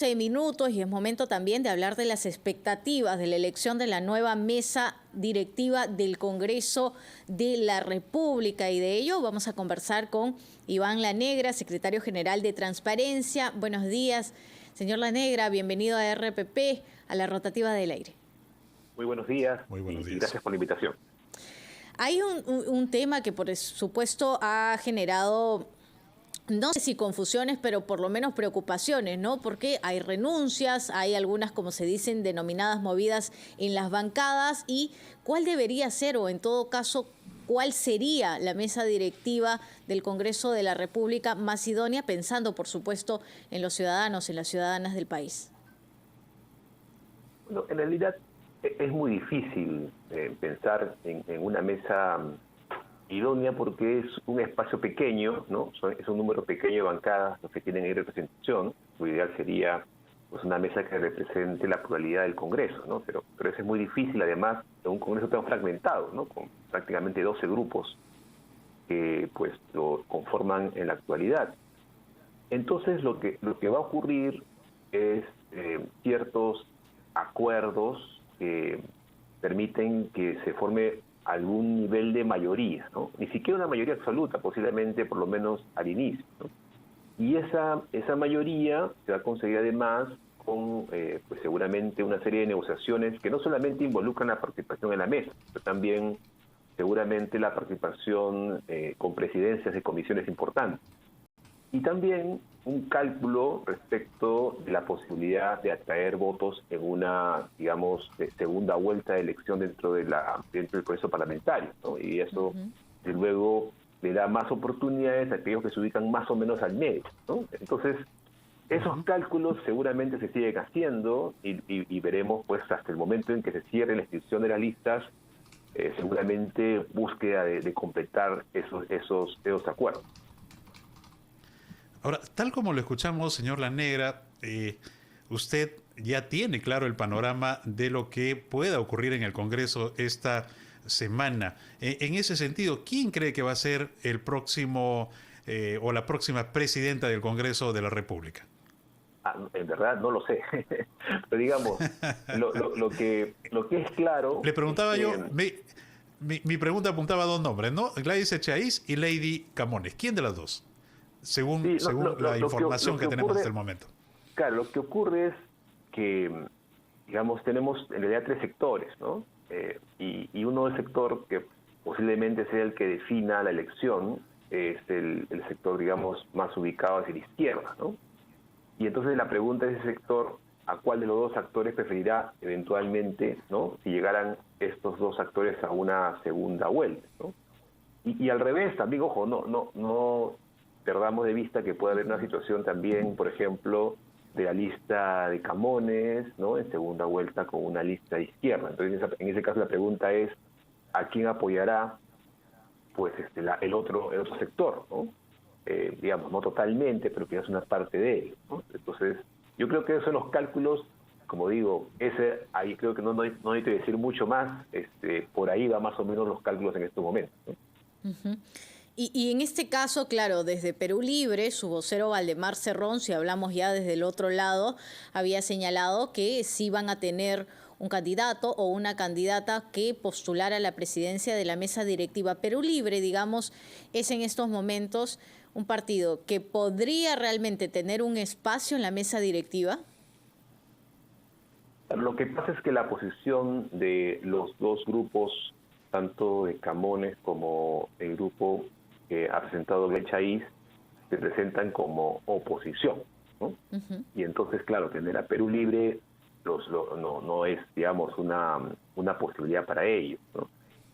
Minutos y es momento también de hablar de las expectativas de la elección de la nueva mesa directiva del Congreso de la República, y de ello vamos a conversar con Iván Lanegra, secretario general de Transparencia. Buenos días, señor Lanegra, bienvenido a RPP, a la rotativa del aire. Muy buenos días. Muy buenos días. Y gracias por la invitación. Hay un tema que por supuesto ha generado, no sé si confusiones, pero por lo menos preocupaciones, ¿no? Porque hay renuncias, hay algunas, como se dicen, denominadas movidas en las bancadas. ¿Y cuál debería ser, o en todo caso, cuál sería la mesa directiva del Congreso de la República más idónea, pensando, por supuesto, en los ciudadanos, en las ciudadanas del país? Bueno, en realidad es muy difícil pensar en una mesa idónea, porque es un espacio pequeño, ¿no? Es un número pequeño de bancadas los que tienen ahí representación. Lo ideal sería pues una mesa que represente la pluralidad del Congreso, ¿no? Pero eso es muy difícil, además, en un Congreso tan fragmentado, ¿no? Con prácticamente 12 grupos que pues lo conforman en la actualidad. Entonces lo que va a ocurrir es ciertos acuerdos que permiten que se forme algún nivel de mayoría, ¿no? Ni siquiera una mayoría absoluta, posiblemente por lo menos al inicio, ¿no? Y esa mayoría se va a conseguir además con pues seguramente una serie de negociaciones que no solamente involucran la participación en la mesa, pero también seguramente la participación con presidencias de comisiones importantes. Y también un cálculo respecto de la posibilidad de atraer votos en una, digamos, segunda vuelta de elección dentro del proceso parlamentario, ¿no? Y eso, desde luego, le da más oportunidades a aquellos que se ubican más o menos al medio, ¿no? Entonces, esos cálculos seguramente se siguen haciendo y veremos, pues, hasta el momento en que se cierre la inscripción de las listas, seguramente búsqueda de completar esos acuerdos. Ahora, tal como lo escuchamos, señor Lanegra, usted ya tiene claro el panorama de lo que pueda ocurrir en el Congreso esta semana. En ese sentido, ¿quién cree que va a ser el próximo o la próxima presidenta del Congreso de la República? En verdad no lo sé. Pero digamos, lo que es claro... Le preguntaba es que, yo, mi pregunta apuntaba a dos nombres, ¿no? Gladys Echaíz y Lady Camones. ¿Quién de las dos? Según la información que tenemos hasta el momento. Claro, lo que ocurre es que, digamos, tenemos en realidad tres sectores, ¿no? Y uno del sector que posiblemente sea el que defina la elección es el sector, digamos, más ubicado hacia la izquierda, ¿no? Y entonces la pregunta es ese sector, ¿a cuál de los dos actores preferirá eventualmente, ¿no? Si llegaran estos dos actores a una segunda vuelta, ¿no? Y al revés, también, ojo, no perdamos de vista que puede haber una situación también, por ejemplo, de la lista de Camones, ¿no? En segunda vuelta con una lista de izquierda. Entonces, en ese caso la pregunta es, ¿a quién apoyará pues el otro sector, ¿no? Digamos, no totalmente, pero que es una parte de él, ¿no? Entonces, yo creo que esos son los cálculos, como digo, ahí creo que no hay que decir mucho más, por ahí va más o menos los cálculos en estos momentos, ¿no? Y en este caso, claro, desde Perú Libre, su vocero Valdemar Cerrón, si hablamos ya desde el otro lado, había señalado que sí van a tener un candidato o una candidata que postulara a la presidencia de la mesa directiva. Perú Libre, digamos, es en estos momentos un partido que podría realmente tener un espacio en la mesa directiva. Lo que pasa es que la posición de los dos grupos, tanto de Camones como el grupo que ha presentado Echaíz, se presentan como oposición, ¿no? Y entonces, claro, tener a Perú Libre no es, digamos, una posibilidad para ellos, ¿no?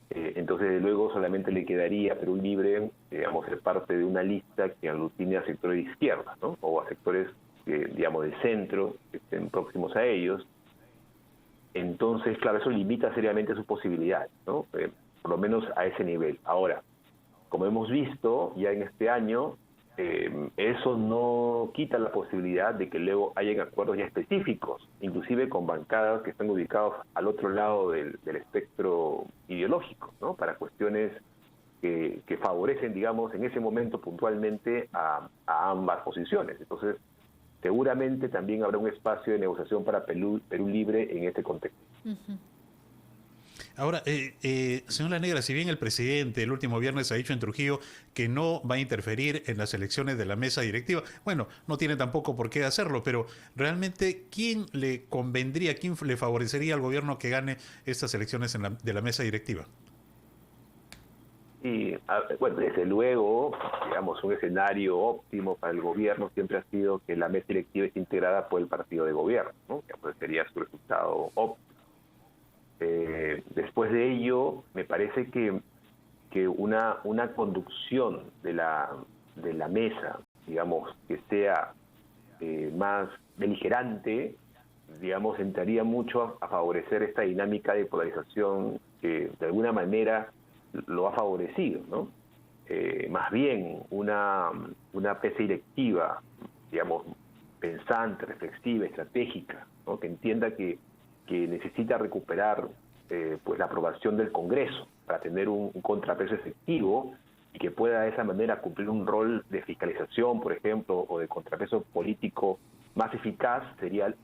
Entonces, luego solamente le quedaría a Perú Libre, digamos, ser parte de una lista que aglutine a sectores de izquierda, ¿no? O a sectores, digamos, de centro, que estén próximos a ellos. Entonces, claro, eso limita seriamente sus posibilidades, ¿no? Por lo menos a ese nivel. Ahora, como hemos visto ya en este año, eso no quita la posibilidad de que luego hayan acuerdos ya específicos, inclusive con bancadas que están ubicados al otro lado del espectro ideológico, ¿no? Para cuestiones que favorecen, digamos, en ese momento puntualmente a ambas posiciones. Entonces, seguramente también habrá un espacio de negociación para Perú Libre en este contexto. Ahora, señor La Negra, si bien el presidente el último viernes ha dicho en Trujillo que no va a interferir en las elecciones de la mesa directiva, bueno, no tiene tampoco por qué hacerlo, pero realmente, ¿quién le convendría, quién le favorecería al gobierno que gane estas elecciones de la mesa directiva? Y, bueno, desde luego, digamos, un escenario óptimo para el gobierno siempre ha sido que la mesa directiva esté integrada por el partido de gobierno, ¿no? Que pues sería su resultado óptimo. Después de ello, me parece que una conducción de la mesa, digamos, que sea más beligerante, digamos, entraría mucho a favorecer esta dinámica de polarización que de alguna manera lo ha favorecido, ¿no? Más bien una mesa directiva, digamos, pensante, reflexiva, estratégica, ¿no? Que entienda que necesita recuperar pues la aprobación del Congreso para tener un contrapeso efectivo y que pueda de esa manera cumplir un rol de fiscalización, por ejemplo, o de contrapeso político más eficaz, sería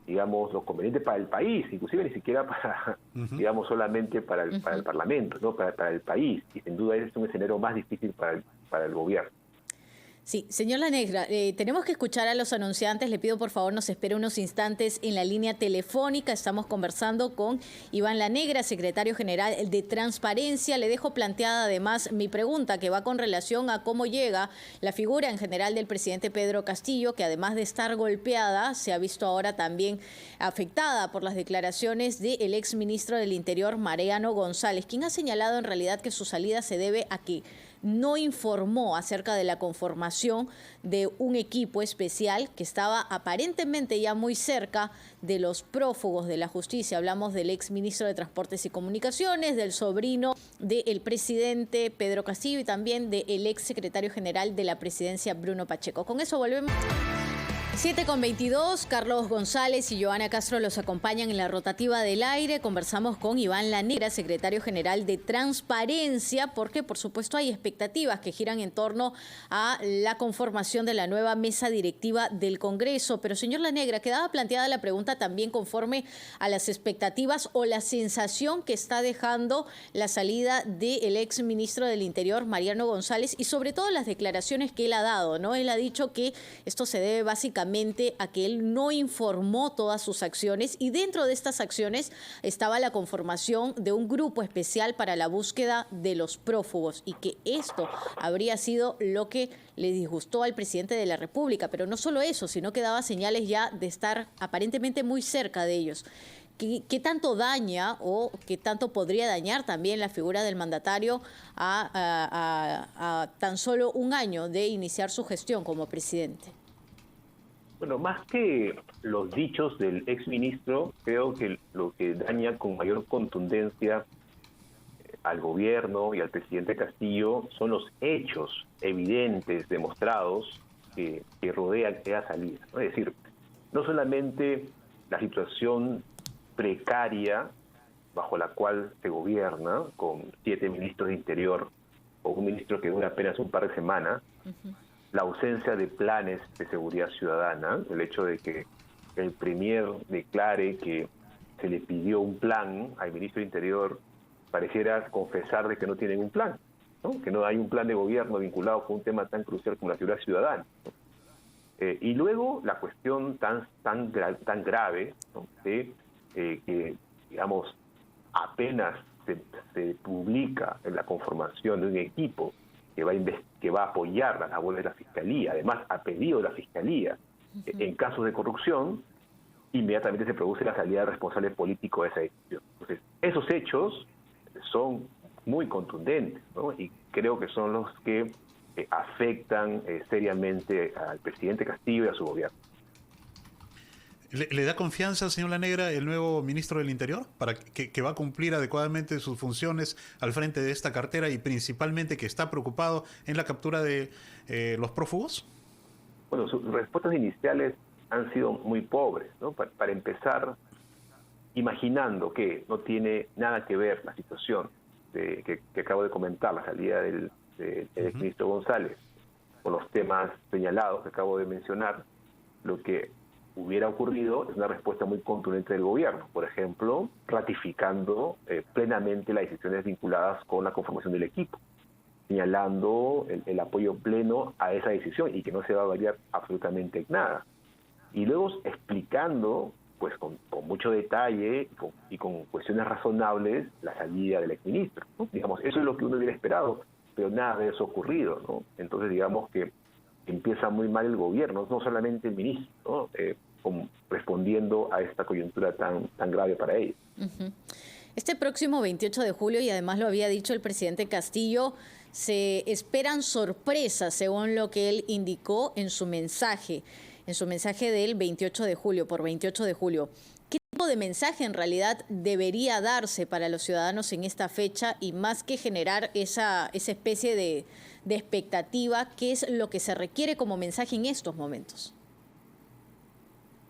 digamos, lo conveniente para el país, inclusive ni siquiera para, digamos, solamente para el Parlamento, ¿no? Para el país, y sin duda es un escenario más difícil para el gobierno. Sí, señor La Negra, tenemos que escuchar a los anunciantes. Le pido por favor nos espere unos instantes en la línea telefónica. Estamos conversando con Iván La Negra, secretario general de Transparencia. Le dejo planteada además mi pregunta, que va con relación a cómo llega la figura en general del presidente Pedro Castillo, que además de estar golpeada, se ha visto ahora también afectada por las declaraciones del exministro del Interior, Mariano González, quien ha señalado en realidad que su salida se debe a que no informó acerca de la conformación de un equipo especial que estaba aparentemente ya muy cerca de los prófugos de la justicia. Hablamos del exministro de Transportes y Comunicaciones, del sobrino del presidente Pedro Castillo y también del exsecretario general de la presidencia, Bruno Pacheco. Con eso volvemos. 7:22, Carlos González y Joana Castro los acompañan en la rotativa del aire. Conversamos con Iván La Negra, secretario general de Transparencia, porque por supuesto hay expectativas que giran en torno a la conformación de la nueva mesa directiva del Congreso. Pero señor La Negra, quedaba planteada la pregunta también conforme a las expectativas o la sensación que está dejando la salida del ex ministro del Interior, Mariano González, y sobre todo las declaraciones que él ha dado, ¿no? Él ha dicho que esto se debe básicamente a que él no informó todas sus acciones, y dentro de estas acciones estaba la conformación de un grupo especial para la búsqueda de los prófugos, y que esto habría sido lo que le disgustó al presidente de la República. Pero no solo eso, sino que daba señales ya de estar aparentemente muy cerca de ellos. ¿Qué tanto daña o qué tanto podría dañar también la figura del mandatario a tan solo un año de iniciar su gestión como presidente? Bueno, más que los dichos del exministro, creo que lo que daña con mayor contundencia al gobierno y al presidente Castillo son los hechos evidentes, demostrados, que rodean esa salida, ¿no? Es decir, no solamente la situación precaria bajo la cual se gobierna, con 7 ministros de Interior o un ministro que dura apenas un par de semanas, la ausencia de planes de seguridad ciudadana, el hecho de que el premier declare que se le pidió un plan al ministro de Interior, pareciera confesar de que no tienen un plan, ¿no? Que no hay un plan de gobierno vinculado con un tema tan crucial como la seguridad ciudadana, ¿no? Y luego la cuestión tan grave, ¿no? De que, digamos, apenas se publica en la conformación de un equipo que va a apoyar las labores de la Fiscalía, además a pedido de la Fiscalía, en casos de corrupción, inmediatamente se produce la salida del responsable político de esa decisión. Entonces, esos hechos son muy contundentes, ¿no? Y creo que son los que afectan seriamente al presidente Castillo y a su gobierno. ¿Le da confianza, señor La Negra, el nuevo ministro del Interior para que va a cumplir adecuadamente sus funciones al frente de esta cartera y principalmente que está preocupado en la captura de los prófugos? Bueno, sus respuestas iniciales han sido muy pobres, ¿no? Para empezar, imaginando que no tiene nada que ver la situación que acabo de comentar, la salida del exministro González, con los temas señalados que acabo de mencionar, lo que hubiera ocurrido es una respuesta muy contundente del gobierno, por ejemplo, ratificando plenamente las decisiones vinculadas con la conformación del equipo, señalando el apoyo pleno a esa decisión y que no se va a variar absolutamente nada. Y luego explicando, pues con mucho detalle y con cuestiones razonables, la salida del exministro, ¿no? Digamos, eso es lo que uno hubiera esperado, pero nada de eso ha ocurrido, ¿no? Entonces, digamos que empieza muy mal el gobierno, no solamente el ministro, ¿no? Respondiendo a esta coyuntura tan grave para ellos. Uh-huh. Este próximo 28 de julio, y además lo había dicho el presidente Castillo, se esperan sorpresas, según lo que él indicó en su mensaje del 28 de julio, por 28 de julio. ¿Qué tipo de mensaje en realidad debería darse para los ciudadanos en esta fecha? Y más que generar esa especie de expectativa, ¿qué es lo que se requiere como mensaje en estos momentos?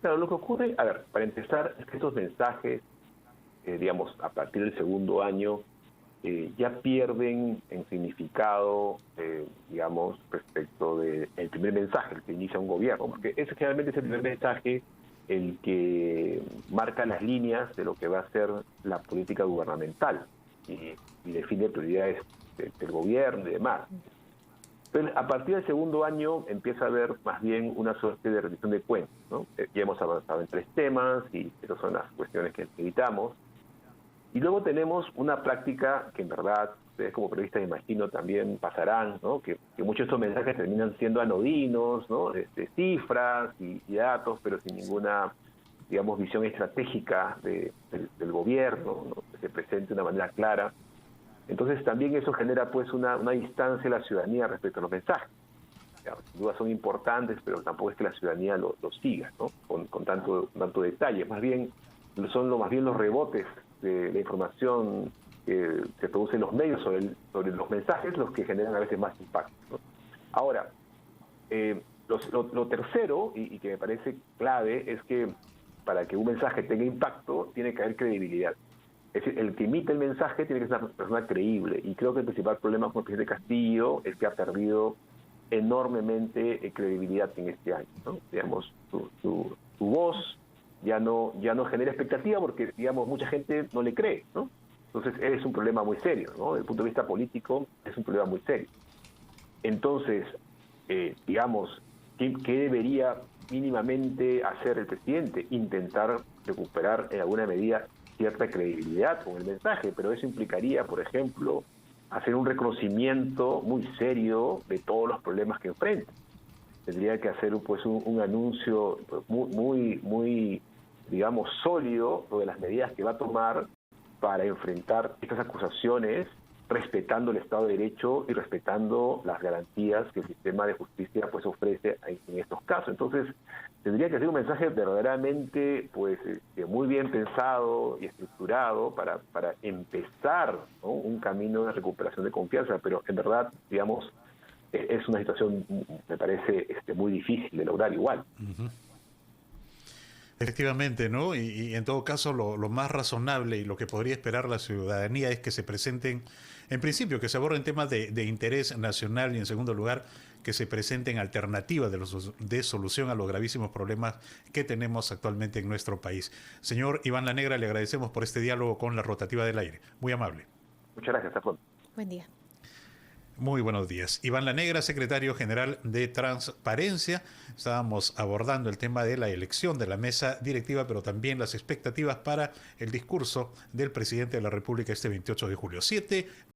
Claro, lo que ocurre, a ver, para empezar, es que estos mensajes, digamos, a partir del segundo año, ya pierden en significado, digamos, respecto del primer mensaje, el que inicia un gobierno, porque ese generalmente es el primer mensaje el que marca las líneas de lo que va a ser la política gubernamental y define prioridades del gobierno y demás. Pero a partir del segundo año empieza a haber más bien una suerte de rendición de cuentas, ¿no? Ya hemos avanzado en 3 temas y esas son las cuestiones que evitamos. Y luego tenemos una práctica que en verdad ustedes como periodistas imagino también pasarán, ¿no? Que muchos de estos mensajes terminan siendo anodinos, ¿no? Cifras y datos, pero sin ninguna, digamos, visión estratégica del gobierno, ¿no? Que se presente de una manera clara. Entonces también eso genera pues una distancia de la ciudadanía respecto a los mensajes. Sin duda son importantes, pero tampoco es que la ciudadanía los siga, ¿no? Con tanto detalle. Más bien son los rebotes de la información que se produce en los medios sobre los mensajes los que generan a veces más impacto, ¿no? Ahora, lo tercero, y que me parece clave, es que para que un mensaje tenga impacto tiene que haber credibilidad. Es decir, el que emite el mensaje tiene que ser una persona creíble. Y creo que el principal problema con el presidente Castillo es que ha perdido enormemente credibilidad en este año, ¿no? Digamos, su voz ya no genera expectativa porque, digamos, mucha gente no le cree, ¿no? Entonces, es un problema muy serio, ¿no? Desde el punto de vista político, es un problema muy serio. Entonces, digamos, ¿qué debería mínimamente hacer el presidente? Intentar recuperar en alguna medida cierta credibilidad con el mensaje, pero eso implicaría, por ejemplo, hacer un reconocimiento muy serio de todos los problemas que enfrenta. Tendría que hacer pues un anuncio muy, digamos, sólido sobre las medidas que va a tomar para enfrentar estas acusaciones, respetando el Estado de Derecho y respetando las garantías que el sistema de justicia pues ofrece en estos casos. Entonces, tendría que ser un mensaje verdaderamente pues muy bien pensado y estructurado para empezar, ¿no? Un camino de recuperación de confianza, pero en verdad, digamos, es una situación, me parece, muy difícil de lograr igual. Uh-huh. Efectivamente, ¿no? Y en todo caso, lo más razonable y lo que podría esperar la ciudadanía es que se presenten, en principio, que se aborden temas de interés nacional y, en segundo lugar, que se presenten alternativas de solución a los gravísimos problemas que tenemos actualmente en nuestro país. Señor Iván La Negra, le agradecemos por este diálogo con la Rotativa del Aire. Muy amable. Muchas gracias, hasta pronto. Buen día. Muy buenos días. Iván La Negra, secretario general de Transparencia. Estábamos abordando el tema de la elección de la mesa directiva, pero también las expectativas para el discurso del presidente de la República este 28 de julio. 7